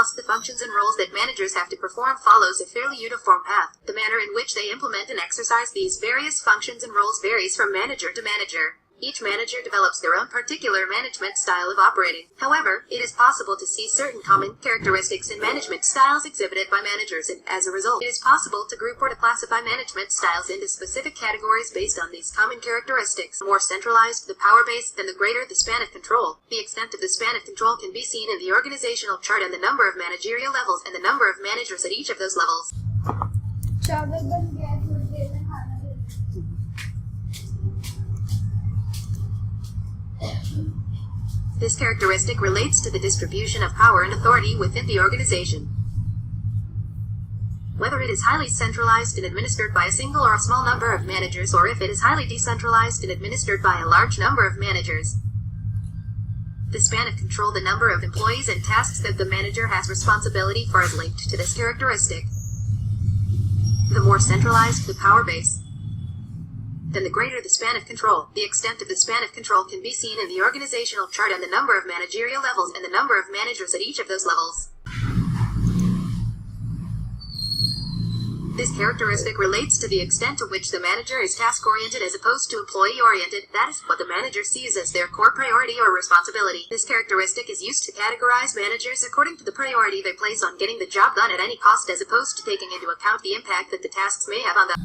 Thus, the functions and roles that managers have to perform follows a fairly uniform path. The manner in which they implement and exercise these various functions and roles varies from manager to manager. Each manager develops their own particular management style of operating. However, it is possible to see certain common characteristics in management styles exhibited by managers, and as a result, it is possible to group or to classify management styles into specific categories based on these common characteristics. The more centralized the power base, then the greater the span of control. The extent of the span of control can be seen in the organizational chart and the number of managerial levels and the number of managers at each of those levels. This characteristic relates to the distribution of power and authority within the organization. Whether it is highly centralized and administered by a single or a small number of managers, or if it is highly decentralized and administered by a large number of managers. The span of control, the number of employees and tasks that the manager has responsibility for, is linked to this characteristic. The more centralized the power base, then the greater the span of control. The extent of the span of control can be seen in the organizational chart and the number of managerial levels and the number of managers at each of those levels. This characteristic relates to the extent to which the manager is task-oriented as opposed to employee-oriented. That is, what the manager sees as their core priority or responsibility. This characteristic is used to categorize managers according to the priority they place on getting the job done at any cost, as opposed to taking into account the impact that the tasks may have on them.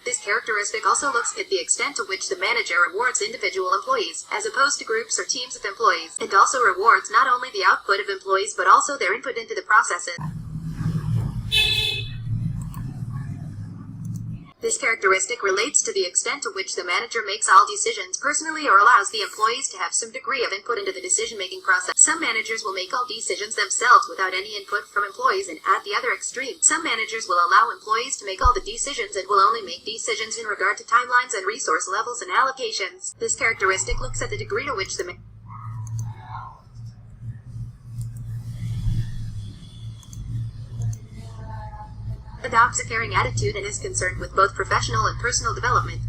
This characteristic also looks at the extent to which the manager rewards individual employees, as opposed to groups or teams of employees. It also rewards not only the output of employees but also their input into the processes. This characteristic relates to the extent to which the manager makes all decisions personally or allows the employees to have some degree of input into the decision-making process. Some managers will make all decisions themselves without any input from employees, and at the other extreme, some managers will allow employees to make all the decisions and will only make decisions in regard to timelines and resource levels and allocations. This characteristic looks at the degree to which the adopts a caring attitude and is concerned with both professional and personal development.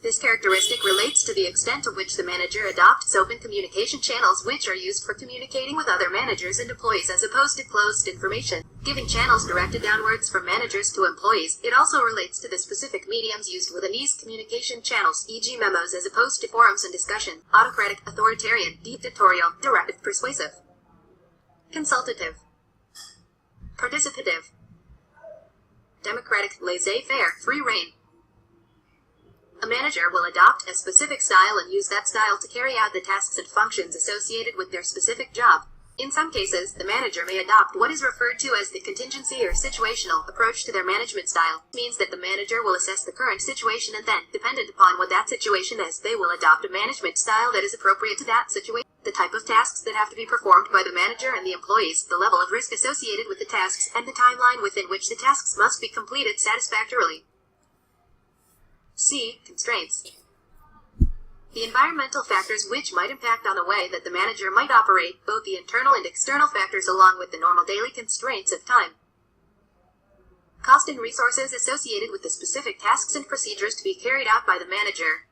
This characteristic relates to the extent to which the manager adopts open communication channels which are used for communicating with other managers and employees as opposed to closed information, giving channels directed downwards from managers to employees. It also relates to the specific mediums used within these communication channels, e.g. memos as opposed to forums and discussion, autocratic, authoritarian, dictatorial, directive, persuasive, consultative, participative, democratic, laissez-faire, free rein. A manager will adopt a specific style and use that style to carry out the tasks and functions associated with their specific job. In some cases, the manager may adopt what is referred to as the contingency or situational approach to their management style. It means that the manager will assess the current situation and then, dependent upon what that situation is, they will adopt a management style that is appropriate to that situation. The type of tasks that have to be performed by the manager and the employees, the level of risk associated with the tasks, and the timeline within which the tasks must be completed satisfactorily. C. Constraints. The environmental factors which might impact on the way that the manager might operate, both the internal and external factors along with the normal daily constraints of time, cost and resources associated with the specific tasks and procedures to be carried out by the manager.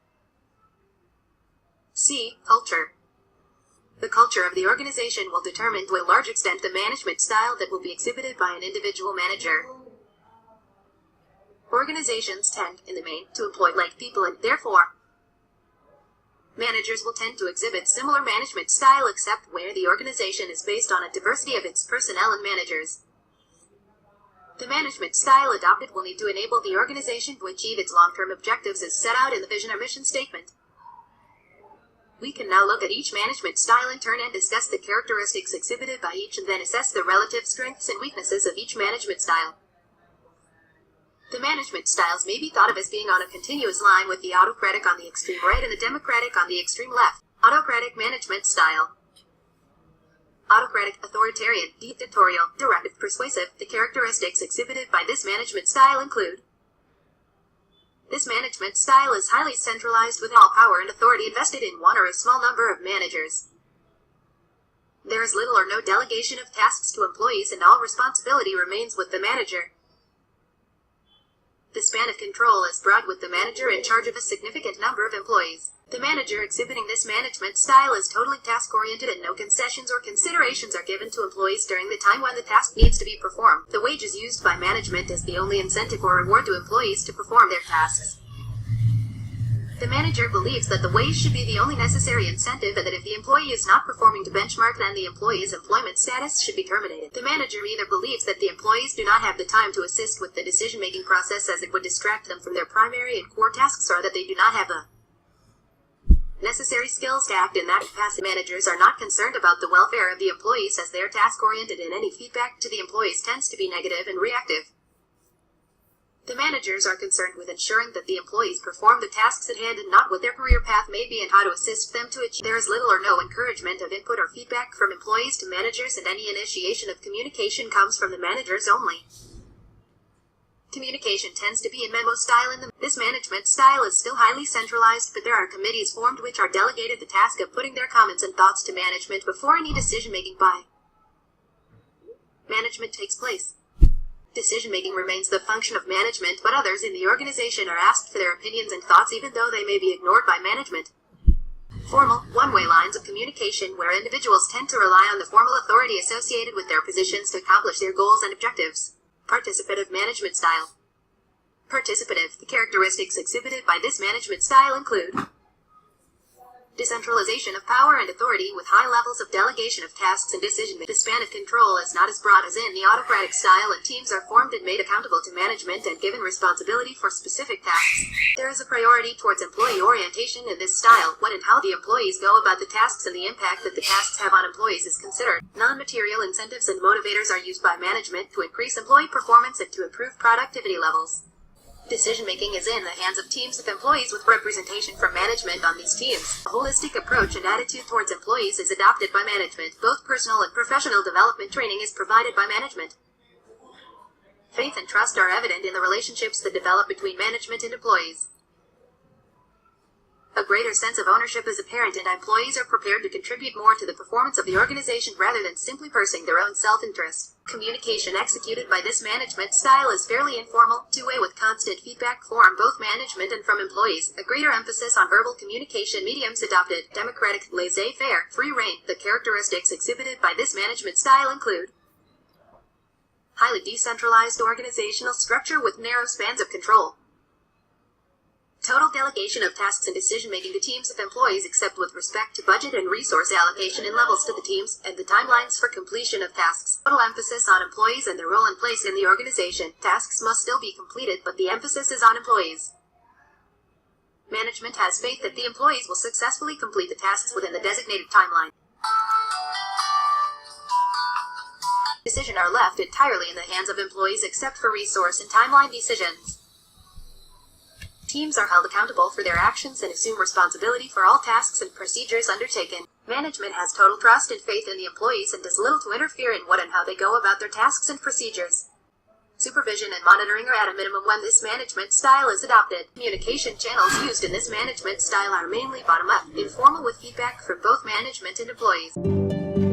C. Culture. The culture of the organization will determine to a large extent the management style that will be exhibited by an individual manager. Organizations tend, in the main, to employ like people and, therefore, managers will tend to exhibit similar management style except where the organization is based on a diversity of its personnel and managers. The management style adopted will need to enable the organization to achieve its long-term objectives as set out in the vision or mission statement. We can now look at each management style in turn and discuss the characteristics exhibited by each and then assess the relative strengths and weaknesses of each management style. The management styles may be thought of as being on a continuous line with the autocratic on the extreme right and the democratic on the extreme left. Autocratic management style. Autocratic, authoritarian, dictatorial, directive, persuasive. The characteristics exhibited by this management style include: this management style is highly centralized with all power and authority invested in one or a small number of managers. There is little or no delegation of tasks to employees and all responsibility remains with the manager. The span of control is broad with the manager in charge of a significant number of employees. The manager exhibiting this management style is totally task-oriented and no concessions or considerations are given to employees during the time when the task needs to be performed. The wage is used by management as the only incentive or reward to employees to perform their tasks. The manager believes that the wage should be the only necessary incentive and that if the employee is not performing to benchmark, then the employee's employment status should be terminated. The manager either believes that the employees do not have the time to assist with the decision-making process as it would distract them from their primary and core tasks, or that they do not have the necessary skills to act in that capacity. Managers are not concerned about the welfare of the employees as they are task-oriented, and any feedback to the employees tends to be negative and reactive. The managers are concerned with ensuring that the employees perform the tasks at hand and not what their career path may be and how to assist them to achieve. There is little or no encouragement of input or feedback from employees to managers, and any initiation of communication comes from the managers only. Communication tends to be in memo style. This management style is still highly centralized, but there are committees formed which are delegated the task of putting their comments and thoughts to management before any decision-making by management takes place. Decision-making remains the function of management, but others in the organization are asked for their opinions and thoughts even though they may be ignored by management. Formal, one-way lines of communication where individuals tend to rely on the formal authority associated with their positions to accomplish their goals and objectives. Participative management style. Participative. The characteristics exhibited by this management style include decentralization of power and authority with high levels of delegation of tasks and decision-making. The span of control is not as broad as in the autocratic style, and teams are formed and made accountable to management and given responsibility for specific tasks. There is a priority towards employee orientation in this style. When and how the employees go about the tasks and the impact that the tasks have on employees is considered. Non-material incentives and motivators are used by management to increase employee performance and to improve productivity levels. Decision-making is in the hands of teams of employees with representation from management on these teams. A holistic approach and attitude towards employees is adopted by management. Both personal and professional development training is provided by management. Faith and trust are evident in the relationships that develop between management and employees. A greater sense of ownership is apparent, and employees are prepared to contribute more to the performance of the organization rather than simply pursuing their own self-interest. Communication executed by this management style is fairly informal, two-way with constant feedback from both management and from employees. A greater emphasis on verbal communication mediums adopted. Democratic, laissez-faire, free rein. The characteristics exhibited by this management style include highly decentralized organizational structure with narrow spans of control. Total delegation of tasks and decision-making to teams of employees except with respect to budget and resource allocation and levels to the teams, and the timelines for completion of tasks. Total emphasis on employees and their role and place in the organization. Tasks must still be completed, but the emphasis is on employees. Management has faith that the employees will successfully complete the tasks within the designated timeline. Decisions are left entirely in the hands of employees except for resource and timeline decisions. Teams are held accountable for their actions and assume responsibility for all tasks and procedures undertaken. Management has total trust and faith in the employees and does little to interfere in what and how they go about their tasks and procedures. Supervision and monitoring are at a minimum when this management style is adopted. Communication channels used in this management style are mainly bottom-up, informal with feedback from both management and employees.